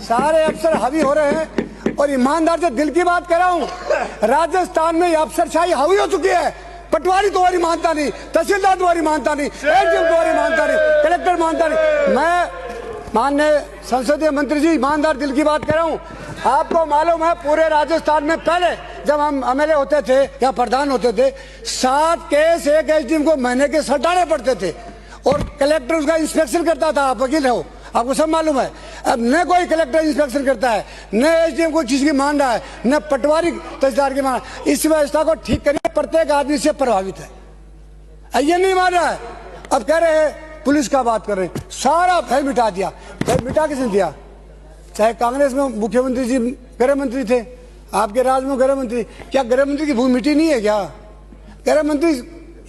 सारे अफसर हावी हो रहे हैं। और ईमानदार से दिल की बात कर रहा हूँ, राजस्थान में अफसरशाही हावी हो चुकी है। पटवारी तुम्हारी मानता नहीं, तहसीलदार तुम्हारी मानता नहीं, एसडीएम तुम्हारी मानता नहीं, कलेक्टर मानता नहीं। मैं माननीय संसदीय मंत्री जी ईमानदार दिल की बात कर रहा हूँ। आपको मालूम है पूरे राजस्थान में पहले जब हम एमएलए होते थे या प्रधान होते थे, 7 केस एक एसडीएम को महीने के सटाने पड़ते थे और कलेक्टर उसका इंस्पेक्शन करता था। आप वकील हो, आपको सब मालूम है। अब न कोई कलेक्टर इंस्पेक्शन करता है, न एसडीएम कोई चीज की मान रहा है, न पटवारी तहसीलदार की मान। इस व्यवस्था को ठीक करिए, प्रत्येक आदमी से प्रभावित है, ये नहीं मान रहा है। अब कह रहे हैं पुलिस का बात कर रहे हैं, सारा भय मिटा दिया। भय मिटा किसने दिया? चाहे कांग्रेस में मुख्यमंत्री जी गृह मंत्री थे, आपके राज में गृह मंत्री, क्या गृह मंत्री की भूमि मिटी नहीं है क्या? गृह मंत्री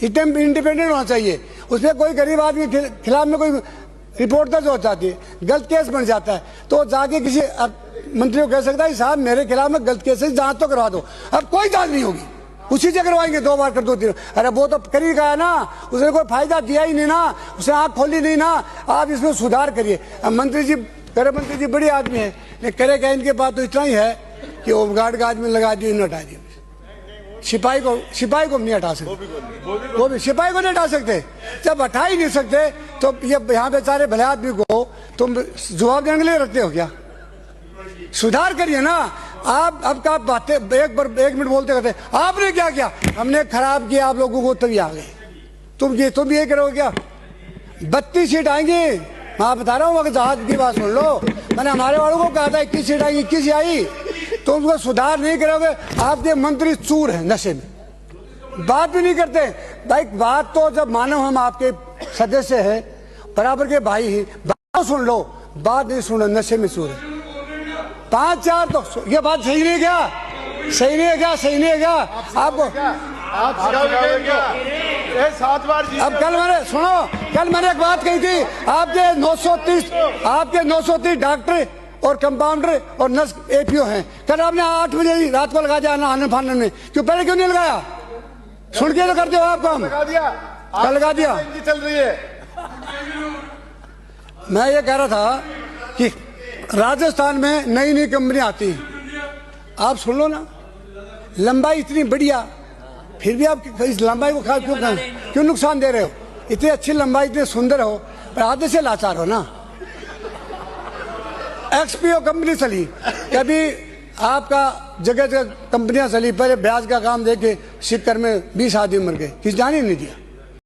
इंडिपेंडेंट होना चाहिए, उसमें कोई गरीब आदमी के खिलाफ में कोई रिपोर्ट दर्ज हो जाती है, गलत केस बन जाता है, तो जाके किसी मंत्री को कह सकता है साहब मेरे खिलाफ में गलत केस है, जांच तो करवा दो। अब कोई जांच नहीं होगी, उसी से करवाएंगे, 2 बार कर दो 3। अरे वो तो कर ही गया ना, उसने कोई फायदा दिया ही नहीं ना, उसने आंख खोली नहीं ना। आप इसमें सुधार करिए। अब मंत्री जी, गृह मंत्री जी बड़ी आदमी है, लेकिन करेगा इनके पास तो इतना ही है कि होमगार्ड का आदमी लगा दिए, इन्हें हटा दिया। सिपाही को नहीं हटा सकते, वो भी सिपाही को नहीं हटा सकते। जब हटा ही नहीं सकते तो ये यहाँ बेचारे भले आदमी को तुम जवाब देने के लिए रखते हो क्या? सुधार करिए ना आप। अब का बातें एक मिनट बोलते करते, आपने क्या किया? हमने खराब किया आप लोगों को, तभी आ गए। तुम ये करोगे क्या? 32 सीट आएंगी, मैं बता रहा हूँ। अगर जहाज की बात सुन लो, मैंने हमारे वालों को कहा था 21 सीट आएंगी, 21 आई। तुम उसको सुधार नहीं करोगे। आपके मंत्री चूर हैं, नशे में, बात भी नहीं करते भाई। बात तो जब मानो हम आपके सदस्य हैं, बराबर के भाई ही, बात सुन लो, बात नहीं सुनो, नशे में चूर है। 5-4 तो ये बात सही नहीं है क्या? सही नहीं है क्या? सही नहीं है क्या? आपको अब कल मैंने एक बात कही थी, आपके 930 डॉक्टर और कंपाउंडर और नर्स एपीओ हैं। कल आपने 8 बजे रात को लगा दिया आनंद फानन में, क्यों पहले क्यों नहीं लगाया? सुन के तो करते हो आप काम, कल लगा दिया। चल रही है। मैं ये कह रहा था कि राजस्थान में नई नई कंपनियां आती हैं, आप सुन लो ना। लंबाई इतनी बढ़िया, फिर भी आप इस लंबाई को क्यों नुकसान दे रहे हो? इतनी अच्छी लंबाई, इतने सुंदर हो, पर आधे से लाचार हो ना। एक्सपीओ कंपनी चली, कभी आपका जगह जगह कंपनियां चली, पहले ब्याज का काम देके सिक्कर में 20 आदमी मर गए, किसी जाने नहीं दिया।